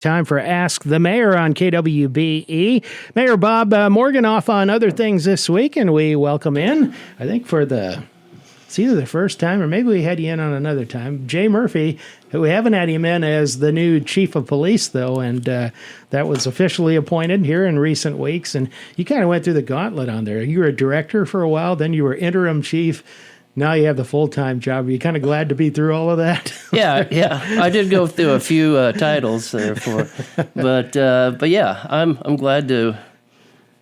Time for Ask the Mayor on KWBE. Mayor Bob Morgan off on other things this week, and we welcome in, I think it's either the first time or maybe we had you in on another time, Jay Murphy, who we haven't had him in as the new chief of police, though, and that was officially appointed here in recent weeks, and you kind of went through the gauntlet on there. You were a director for a while, then you were interim chief. Now you have the full-time job. Are you kind of glad to be through all of that? Yeah. I did go through a few titles there but yeah, I'm glad to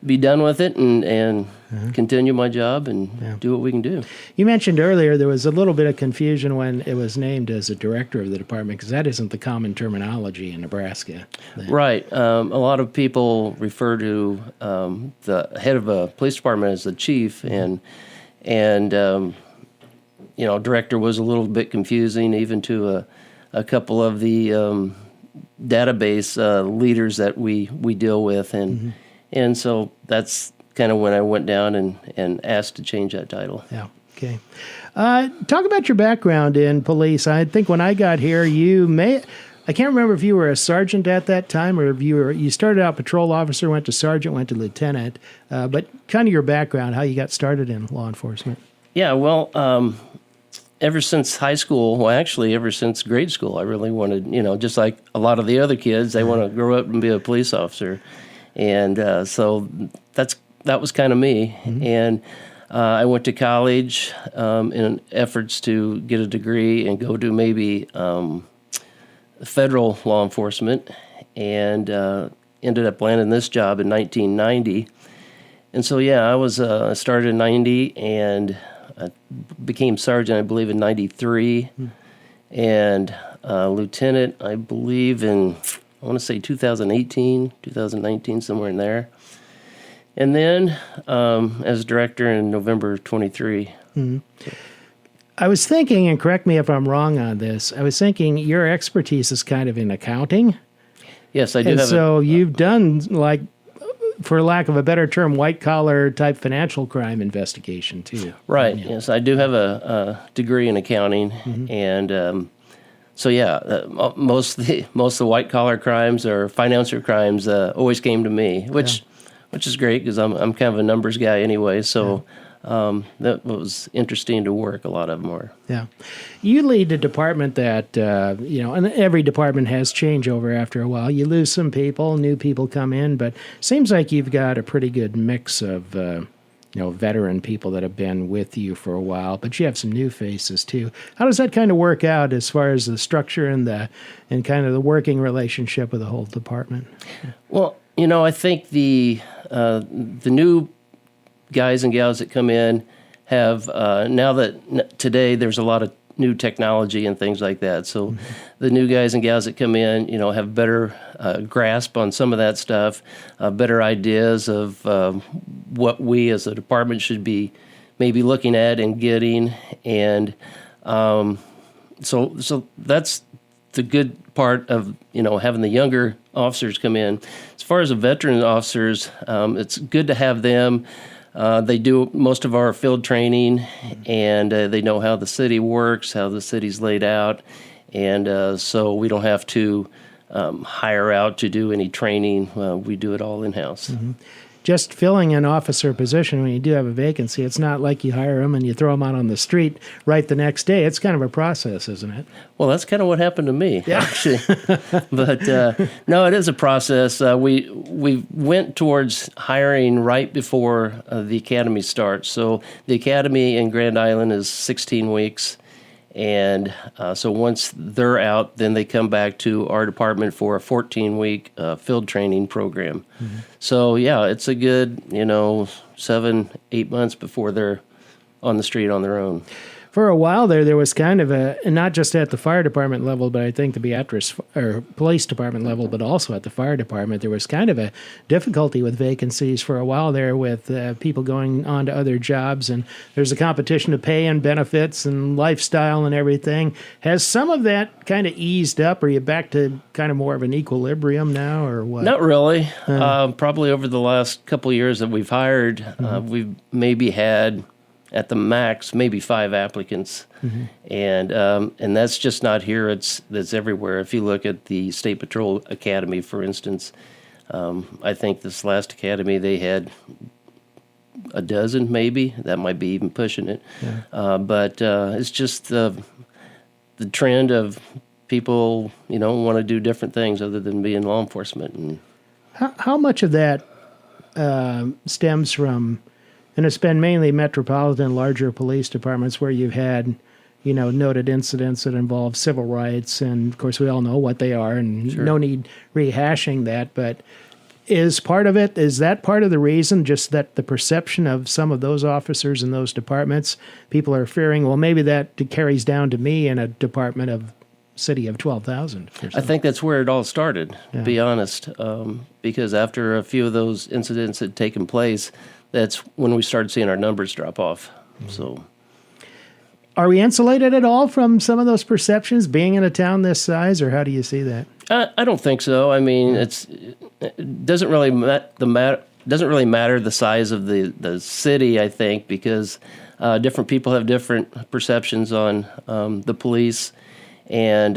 be done with it and continue my job and do what we can do. You mentioned earlier there was a little bit of confusion when it was named as a director of the department because that isn't the common terminology in Nebraska. Right. A lot of people refer to the head of a police department as the chief, and director was a little bit confusing even to a couple of the database leaders that we deal with, and so that's kind of when I went down and asked to change that title. Yeah. Okay. Talk about your background in police. I think when I got here, I can't remember if you were a sergeant at that time or if you started out patrol officer, went to sergeant, went to lieutenant, but kind of your background, how you got started in law enforcement. Yeah, well, ever since high school, well, actually, ever since grade school, I really wanted, just like a lot of the other kids, they want to grow up and be a police officer. And so that was kind of me. Mm-hmm. And I went to college in efforts to get a degree and go to maybe federal law enforcement, and ended up landing this job in 1990. And so, yeah, I started in 90 and I became sergeant, I believe, in 93, and lieutenant, I believe, I want to say 2018, 2019, somewhere in there. And then as director in November 23. Mm-hmm. I was thinking, and correct me if I'm wrong on this, I was thinking your expertise is kind of in accounting. Yes, I do. And so you've done, like, for lack of a better term, white-collar type financial crime investigation, too. Right, yes. I do have a degree in accounting, and so, yeah, most of the white-collar crimes or financial crimes always came to me, which is great because I'm kind of a numbers guy anyway, so that was interesting to work. A lot of them were. Yeah. You lead a department that, and every department has changeover after a while. You lose some people, new people come in, but seems like you've got a pretty good mix of, veteran people that have been with you for a while, but you have some new faces too. How does that kind of work out as far as the structure and kind of the working relationship with the whole department? Well, I think the new guys and gals that come in have, now that today there's a lot of new technology and things like that. So the new guys and gals that come in, have better grasp on some of that stuff, better ideas of what we as a department should be maybe looking at and getting. And so that's the good part of, having the younger officers come in. As far as the veteran officers, it's good to have them. They do most of our field training, and they know how the city works, how the city's laid out, and so we don't have to hire out to do any training. We do it all in-house. Mm-hmm. Just filling an officer position when you do have a vacancy, it's not like you hire them and you throw them out on the street right the next day. It's kind of a process, isn't it? Well, that's kind of what happened to me, actually. But no, it is a process. We went towards hiring right before the academy starts. So the academy in Grand Island is 16 weeks. And so once they're out, then they come back to our department for a 14-week field training program. Mm-hmm. So, yeah, it's a good, 7-8 months before they're on the street on their own. For a while there was kind of not just at the fire department level, but I think the Beatrice or police department level, but also at the fire department, there was kind of a difficulty with vacancies for a while there with people going on to other jobs, and there's a competition to pay and benefits and lifestyle and everything. Has some of that kind of eased up? Are you back to kind of more of an equilibrium now, or what? Not really. Probably over the last couple of years that we've hired, we've maybe had at the max, maybe 5 applicants, and that's just not here. That's everywhere. If you look at the State Patrol Academy, for instance, I think this last academy they had a dozen, maybe. That might be even pushing it. Yeah. But it's just the trend of people, want to do different things other than be in law enforcement. And how much of that stems from, and it's been mainly metropolitan, larger police departments where you've had, noted incidents that involve civil rights, and of course we all know what they are, and no need rehashing that, but is that part of the reason, just that the perception of some of those officers in those departments, people are fearing, well, maybe that carries down to me in a department of city of 12,000. I think that's where it all started, to be honest, because after a few of those incidents had taken place, that's when we started seeing our numbers drop off. So, are we insulated at all from some of those perceptions being in a town this size, or how do you see that? I don't think so. I mean, it doesn't really matter the size of the city, I think, because different people have different perceptions on the police. And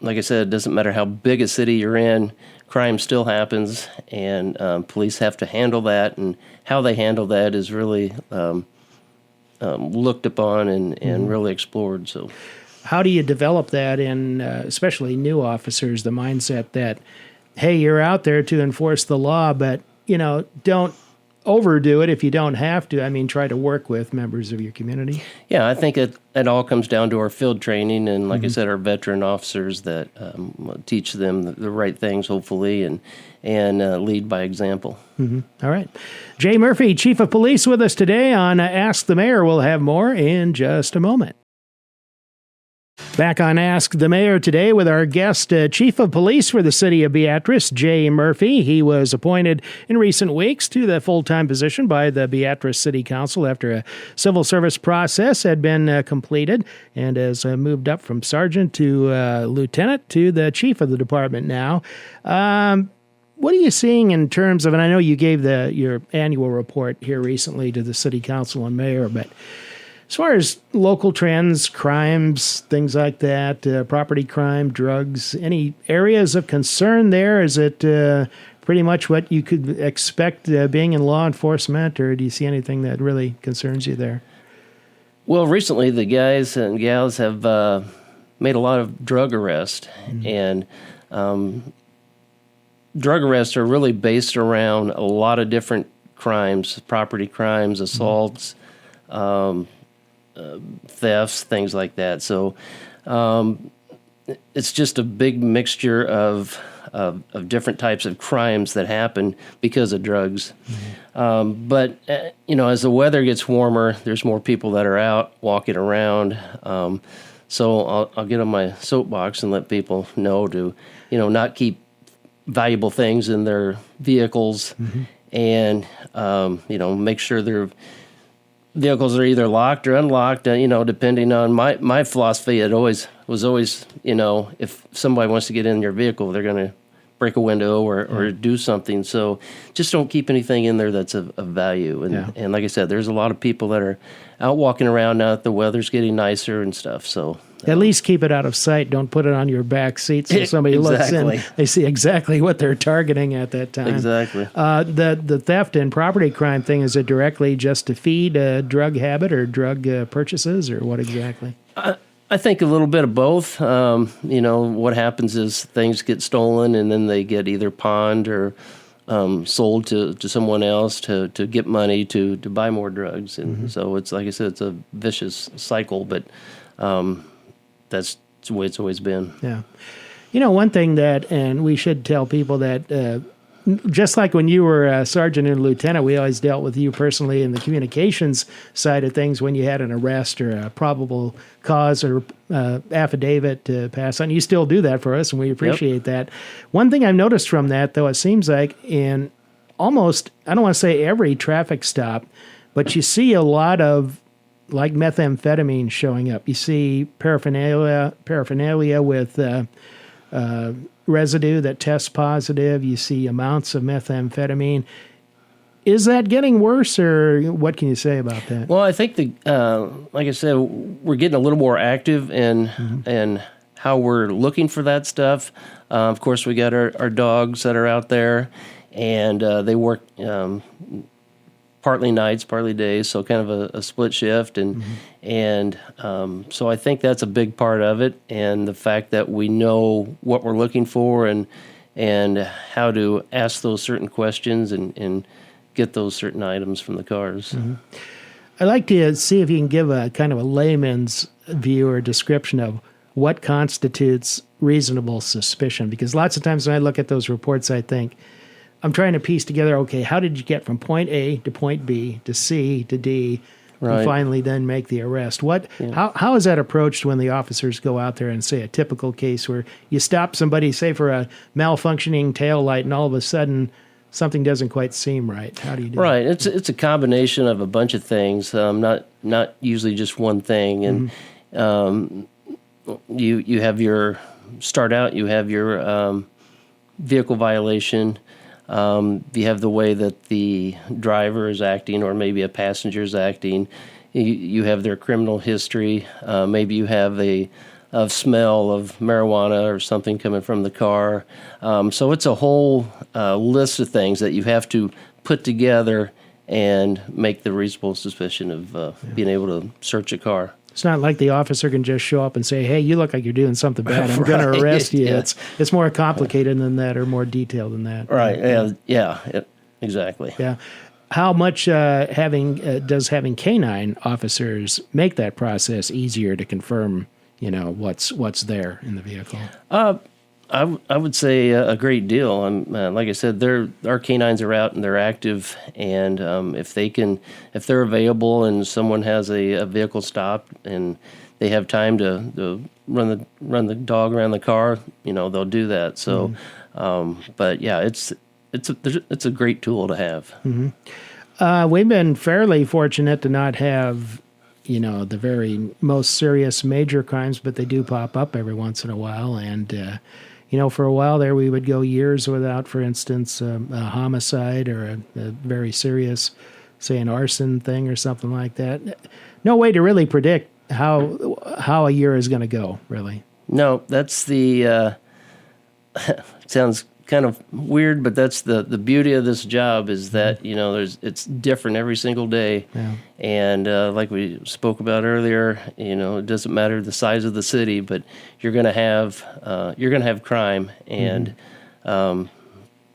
like I said, it doesn't matter how big a city you're in, crime still happens, and police have to handle that, and how they handle that is really looked upon and really explored. So, how do you develop that in especially new officers, the mindset that, hey, you're out there to enforce the law, but, don't overdo it if you don't have to. I mean, try to work with members of your community. Yeah, I think it all comes down to our field training, and like I said, our veteran officers that teach them the right things, hopefully, and lead by example. All right. Jay Murphy, Chief of Police, with us today on Ask the Mayor. We'll have more in just a moment. Back on Ask the Mayor today with our guest, Chief of Police for the city of Beatrice, Jay Murphy. He was appointed in recent weeks to the full-time position by the Beatrice City Council after a civil service process had been completed, and has moved up from sergeant to lieutenant to the chief of the department now. What are you seeing in terms of, and I know you gave your annual report here recently to the city council and mayor, but as far as local trends, crimes, things like that, property crime, drugs, any areas of concern there? Is it pretty much what you could expect being in law enforcement, or do you see anything that really concerns you there? Well, recently the guys and gals have made a lot of drug arrests, and drug arrests are really based around a lot of different crimes, property crimes, assaults, thefts, things like that. So it's just a big mixture of different types of crimes that happen because of drugs. But as the weather gets warmer, there's more people that are out walking around. So I'll get on my soapbox and let people know to, not keep valuable things in their vehicles, and make sure their vehicles are either locked or unlocked, depending on my philosophy. It was always, if somebody wants to get in your vehicle, they're going to break a window or do something. So just don't keep anything in there that's of value. And like I said, there's a lot of people that are out walking around now that the weather's getting nicer and stuff. So at least keep it out of sight. Don't put it on your back seat so somebody looks in. They see exactly what they're targeting at that time. Exactly. The theft and property crime thing, is it directly just to feed a drug habit or drug purchases, or what exactly? I think a little bit of both. What happens is things get stolen and then they get either pawned or sold to someone else to get money to buy more drugs. And so it's, like I said, it's a vicious cycle, but that's the way it's always been. Yeah. One thing that, and we should tell people that just like when you were a sergeant and lieutenant, we always dealt with you personally in the communications side of things when you had an arrest or a probable cause or affidavit to pass on. You still do that for us, and we appreciate that. One thing I've noticed from that, though, it seems like in almost, I don't want to say every traffic stop, but you see a lot of like methamphetamine showing up. You see paraphernalia with residue that tests positive. You see amounts of methamphetamine. Is that getting worse, or what can you say about that? Well, I think like I said, we're getting a little more active in how we're looking for that stuff. Of course, we got our dogs that are out there, and they work partly nights, partly days, so kind of a split shift, and so I think that's a big part of it, and the fact that we know what we're looking for and how to ask those certain questions and get those certain items from the cars. I'd like to see if you can give a kind of a layman's view or description of what constitutes reasonable suspicion, because lots of times when I look at those reports, I think, I'm trying to piece together, okay, how did you get from point A to point B to C to D, and finally then make the arrest? How is that approached when the officers go out there and say a typical case where you stop somebody, say for a malfunctioning tail light, and all of a sudden something doesn't quite seem right? How do you do that? It's a combination of a bunch of things, not usually just one thing. And you have your vehicle violation. You have the way that the driver is acting, or maybe a passenger is acting. You have their criminal history. Maybe you have a smell of marijuana or something coming from the car. So it's a whole list of things that you have to put together and make the reasonable suspicion of being able to search a car. It's not like the officer can just show up and say, hey, you look like you're doing something bad, I'm going to arrest you. Yeah. It's more complicated than that, or more detailed than that. Right, yeah, exactly. Yeah. How much does having canine officers make that process easier to confirm, what's there in the vehicle? I would say a great deal. Like I said, our canines are out and they're active, and if they're available and someone has a vehicle stopped and they have time to run the dog around the car, they'll do that. So, but yeah, it's a great tool to have. We've been fairly fortunate to not have the very most serious major crimes, but they do pop up every once in a while, and for a while there, we would go years without, for instance, a homicide or a very serious, say, an arson thing or something like that. No way to really predict how a year is going to go, really. No, that's the sounds kind of weird, but that's the beauty of this job is that it's different every single day, and like we spoke about earlier, it doesn't matter the size of the city, but you're going to have crime, and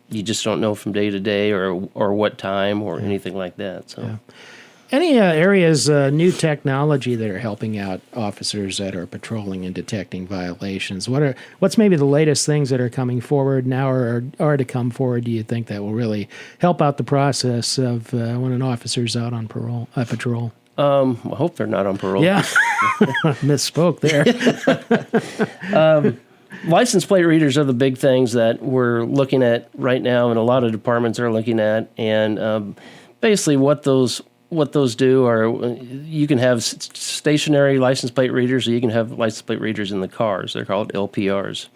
you just don't know from day to day or what time or anything like that. So. Any areas, new technology that are helping out officers that are patrolling and detecting violations? What's maybe the latest things that are coming forward now or are to come forward, do you think, that will really help out the process of when an officer's out on patrol? I hope they're not on parole. Yeah, misspoke there. License plate readers are the big things that we're looking at right now, and a lot of departments are looking at. And basically what those do are you can have stationary license plate readers, or you can have license plate readers in the cars. They're called LPRs.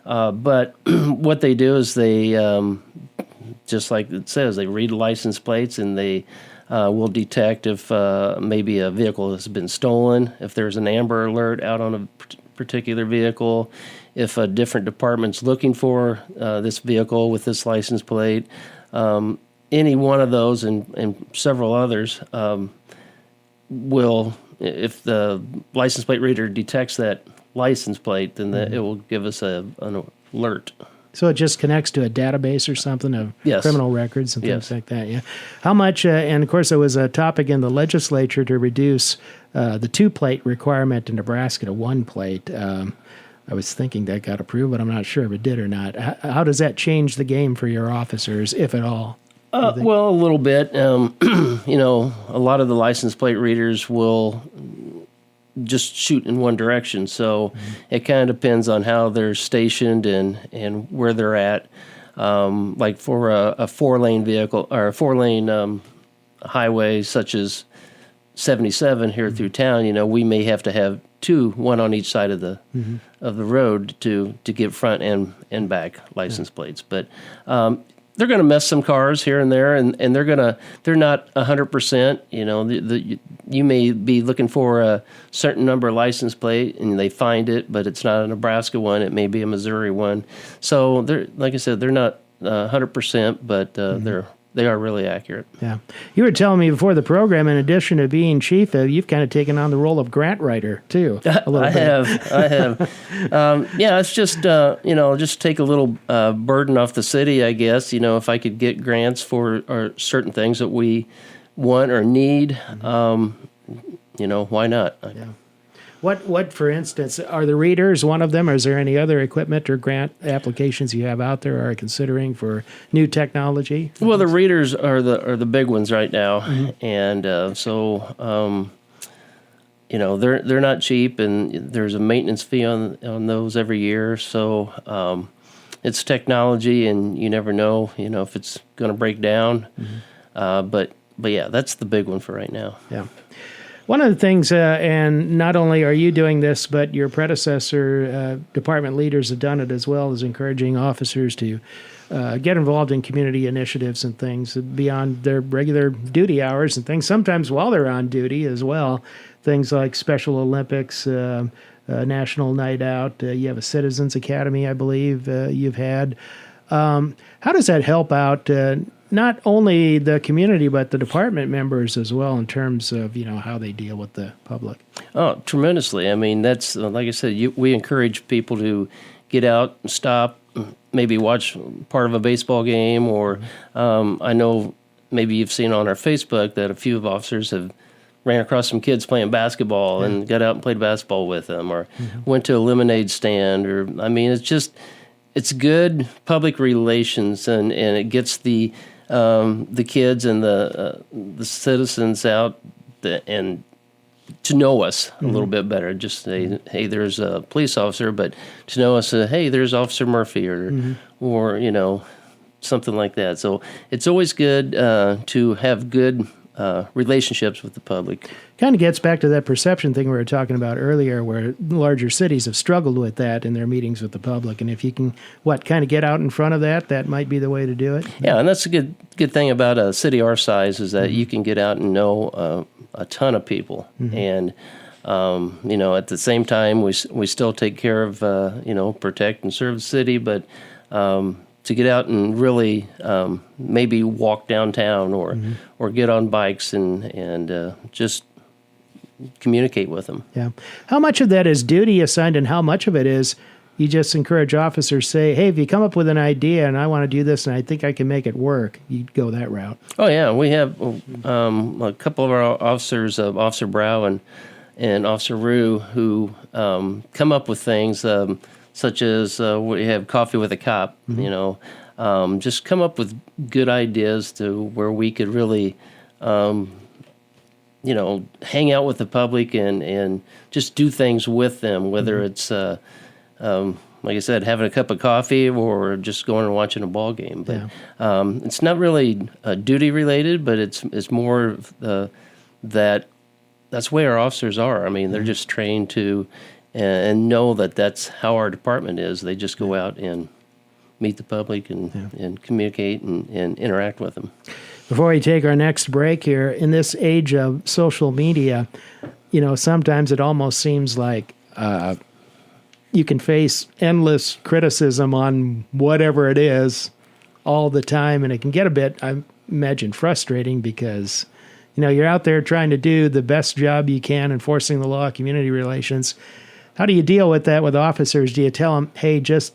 But what they do is they, just like it says, they read license plates, and they will detect if maybe a vehicle has been stolen, if there's an Amber Alert out on a particular vehicle, if a different department's looking for this vehicle with this license plate. Any one of those and several others will, if the license plate reader detects that license plate, then it will give us an alert. So it just connects to a database or something of criminal records and things like that, yeah. How much, and of course there was a topic in the legislature to reduce the 2-plate requirement in Nebraska to 1 plate. I was thinking that got approved, but I'm not sure if it did or not. How does that change the game for your officers, if at all? Well, a little bit. A lot of the license plate readers will just shoot in one direction. So it kind of depends on how they're stationed and where they're at. Like for a 4-lane vehicle or a 4-lane highway such as 77 here through town, we may have to have 2, one on each side of the road to get front and back license plates. But they're going to mess some cars here and there, and they're not 100%. You may be looking for a certain number license plate, and they find it, but it's not a Nebraska one. It may be a Missouri one. So they're, like I said, they're not 100%, but they are really accurate. Yeah. You were telling me before the program, in addition to being chief, you've kind of taken on the role of grant writer, too. I have. It's just, just take a little burden off the city, I guess. If I could get grants for certain things that we want or need, why not? Yeah. What, for instance, are the readers one of them, or is there any other equipment or grant applications you have out there or are considering for new technology? Well, the readers are the big ones right now, and they're not cheap, and there's a maintenance fee on those every year. So it's technology, and you never know, if it's going to break down. But yeah, that's the big one for right now. Yeah. One of the things, and not only are you doing this, but your predecessor department leaders have done it as well, is encouraging officers to get involved in community initiatives and things beyond their regular duty hours and things, sometimes while they're on duty as well. Things like Special Olympics, National Night Out. You have a Citizens Academy, I believe, you've had. How does that help out not only the community, but the department members as well, in terms of, how they deal with the public? Oh, tremendously. I mean, that's, like I said, we encourage people to get out and stop, maybe watch part of a baseball game, or I know maybe you've seen on our Facebook that a few of officers have ran across some kids playing basketball and got out and played basketball with them, or went to a lemonade stand, or, I mean, it's good public relations, and it gets the kids and the citizens out and to know us a little bit better. Just say, hey, there's a police officer, but to know us, hey, there's Officer Murphy, or something like that. So it's always good to have good relationships with the public. Kind of gets back to that perception thing we were talking about earlier, where larger cities have struggled with that in their meetings with the public. And if you can, kind of get out in front of that might be the way to do it. Yeah, and that's a good thing about a city our size, is that you can get out and know a ton of people. And, at the same time, we still take care of, protect and serve the city, but to get out and really maybe walk downtown or get on bikes and just communicate with them. Yeah. How much of that is duty assigned, and how much of it is you just encourage officers, say, hey, if you come up with an idea and I want to do this and I think I can make it work, you go that route? Oh, yeah. We have a couple of our officers, Officer Brow and Officer Rue, who come up with things such as we have Coffee with a Cop, just come up with good ideas to where we could really, hang out with the public and just do things with them, whether it's, like I said, having a cup of coffee or just going and watching a ball game. But it's not really duty related, but it's more that's the way our officers are. I mean, they're just trained to and know that that's how our department is. They just go out and meet the public and communicate and interact with them. Before we take our next break here, in this age of social media, sometimes it almost seems like you can face endless criticism on whatever it is all the time, and it can get a bit, I imagine, frustrating, because you're out there trying to do the best job you can enforcing the law, community relations. How do you deal with that with officers? Do you tell them, hey, just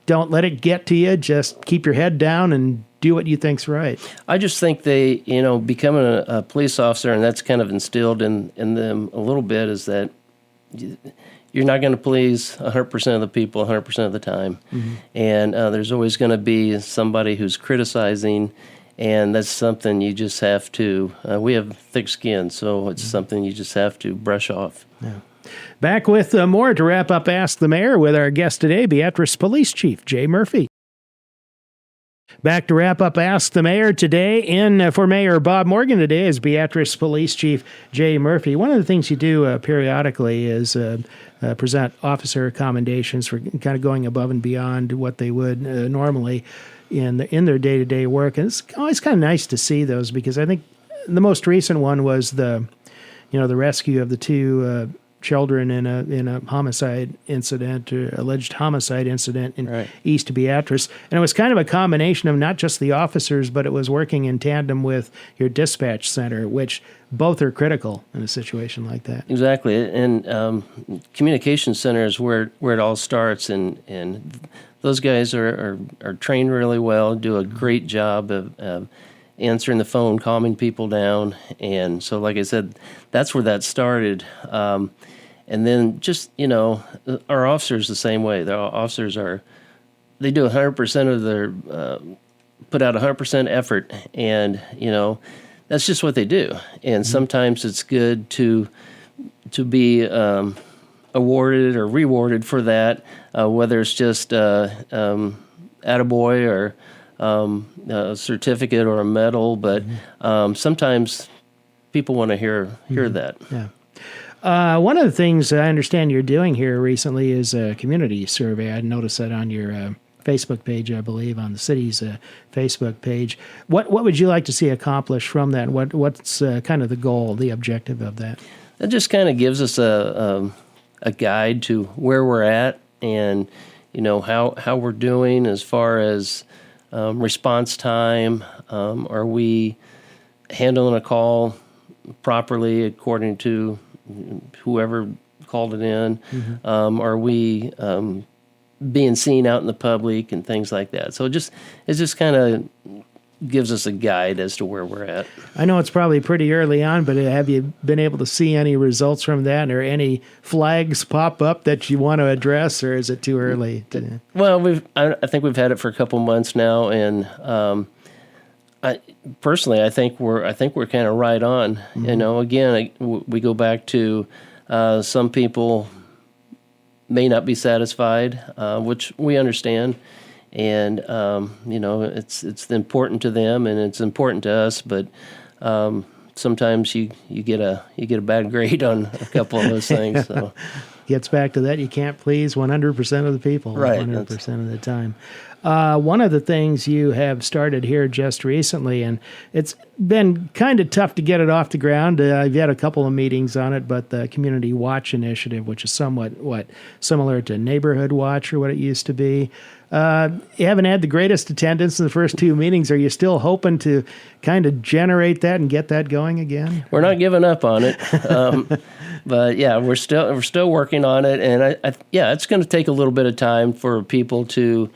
don't let it get to you, just keep your head down and do what you think's right? I just think they, becoming a police officer, and that's kind of instilled in them a little bit, is that you're not going to please 100% of the people 100% of the time. And there's always going to be somebody who's criticizing, and that's something you just have to, we have thick skin, so it's something you just have to brush off. Yeah. Back with more to wrap up Ask the Mayor with our guest today, Beatrice Police Chief Jay Murphy. Back to wrap up Ask the Mayor today. In for Mayor Bob Morgan today is Beatrice Police Chief Jay Murphy. One of the things you do periodically is present officer commendations for kind of going above and beyond what they would normally. in their day-to-day work. And it's always kind of nice to see those, because I think the most recent one was the rescue of the two children in a homicide incident, or alleged homicide incident in East Beatrice. And it was kind of a combination of not just the officers, but it was working in tandem with your dispatch center, which both are critical in a situation like that. Exactly. And communication center is where it all starts. And those guys are trained really well, do a great job of answering the phone, calming people down. And so, like I said, that's where that started. And then just, our officers the same way. The officers they do 100% of their, put out 100% effort. And, that's just what they do. And sometimes it's good to be awarded or rewarded for that, whether it's just attaboy or a certificate or a medal. But sometimes people want to hear that. Yeah. One of the things I understand you're doing here recently is a community survey. I noticed that on your Facebook page, I believe, on the city's Facebook page. What would you like to see accomplished from that? What's kind of the goal, the objective of that? That just kind of gives us a guide to where we're at, and how we're doing as far as response time. Are we handling a call properly according to whoever called it in? Are we being seen out in the public and things like that? So it just kind of gives us a guide as to where we're at. I know it's probably pretty early on, but have you been able to see any results from that, or any flags pop up that you want to address, or is it too early? Well, I think we've had it for a couple months now, and I think we're kind of right on. Again, we go back to some people may not be satisfied, which we understand, and it's important to them and it's important to us. But sometimes you get a bad grade on a couple of those things. So gets back to that. You can't please 100% of the people, right? 100% of the time. One of the things you have started here just recently, and it's been kind of tough to get it off the ground. I've had a couple of meetings on it, but the Community Watch Initiative, which is somewhat similar to Neighborhood Watch or what it used to be. You haven't had the greatest attendance in the first two meetings. Are you still hoping to kind of generate that and get that going again? We're not giving up on it. But yeah, we're still working on it, and it's going to take a little bit of time for people to.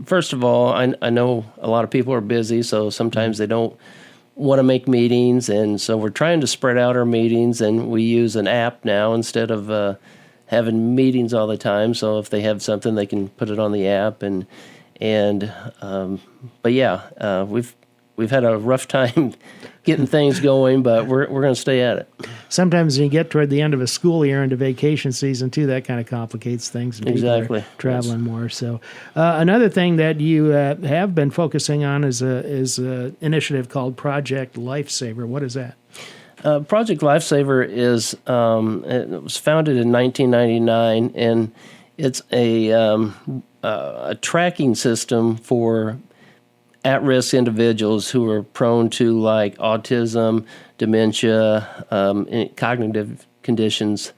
First of all, I know a lot of people are busy, so sometimes they don't want to make meetings, and so we're trying to spread out our meetings, and we use an app now instead of having meetings all the time. So if they have something, they can put it on the app, but yeah, we've had a rough time getting things going, but we're going to stay at it. Sometimes when you get toward the end of a school year into vacation season too, that kind of complicates things. And exactly. People are traveling more. So another thing that you have been focusing on is a initiative called Project Lifesaver. What is that? Project Lifesaver is it was founded in 1999, and it's a tracking system for at-risk individuals who are prone to like autism, dementia, and cognitive conditions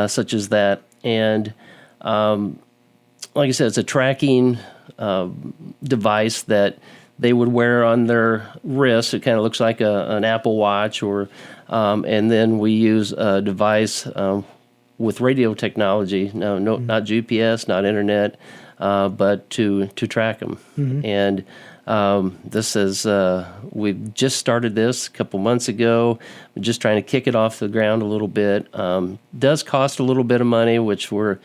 such as that. And like I said, it's a tracking device that they would wear on their wrist. It kind of looks like an Apple Watch, and then we use a device with radio technology. No, not GPS, not internet, but to track them. And this is we've just started this a couple months ago. We're just trying to kick it off the ground a little bit. Does cost a little bit of money, which we're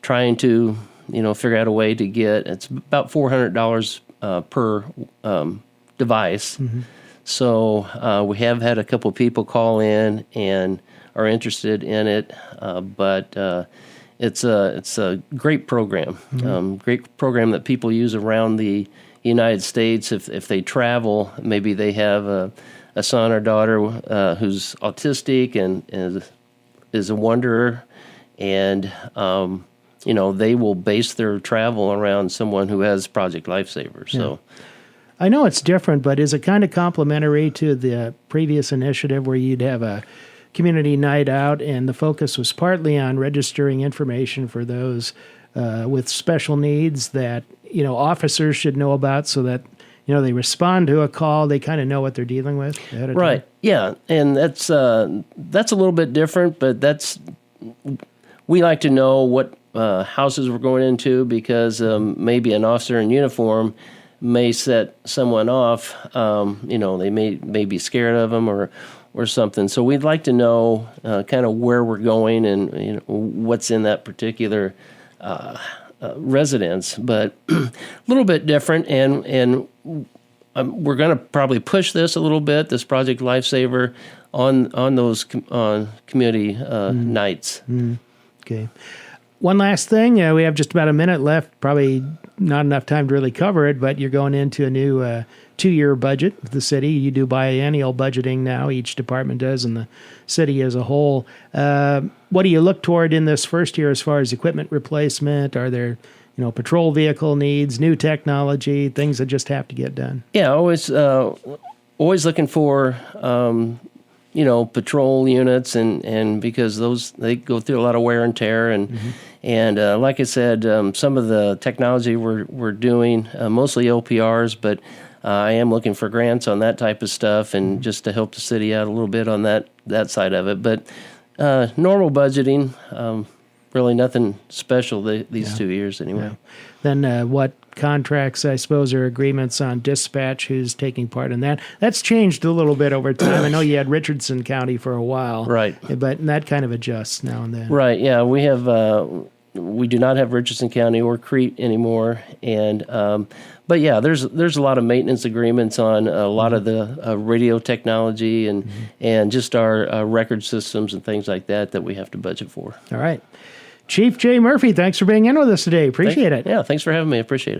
trying to figure out a way to get. It's about $400 per device. So we have had a couple people call in and are interested in it, but it's a great program. Great program that people use around the United States. If they travel, maybe they have a son or daughter who's autistic and is a wanderer, and they will base their travel around someone who has Project Lifesaver. So. I know it's different, but is it kind of complementary to the previous initiative where you'd have a community night out and the focus was partly on registering information for those with special needs that, officers should know about so that, they respond to a call, they kind of know what they're dealing with ahead of Right. time? Yeah. And that's a little bit different, but we like to know what houses we're going into because maybe an officer in uniform may set someone off. They may be scared of them or something. So we'd like to know kind of where we're going and what's in that particular residence. But a little bit different, and we're going to probably push this a little bit. This Project Lifesaver on those community nights. Okay. One last thing. We have just about a minute left. Probably not enough time to really cover it, but you're going into a new 2-year budget with the city. You do biennial budgeting now. Each department does, and the city as a whole. What do you look toward in this first year as far as equipment replacement? Are there, patrol vehicle needs, new technology, things that just have to get done? Yeah, always looking for patrol units and because they go through a lot of wear and tear and like I said, some of the technology we're doing mostly LPRs, but I am looking for grants on that type of stuff and just to help the city out a little bit on that side of it. But normal budgeting, really nothing special these 2 years anyway. Yeah. Then what contracts, I suppose, or agreements on dispatch, who's taking part in that? That's changed a little bit over time. I know you had Richardson County for a while. Right. But that kind of adjusts now and then. Right, yeah. We do not have Richardson County or Crete anymore. And but yeah, there's a lot of maintenance agreements on a lot of the radio technology and just our record systems and things like that we have to budget for. All right. Chief Jay Murphy, thanks for being in with us today. Appreciate it. Yeah, thanks for having me. Appreciate it.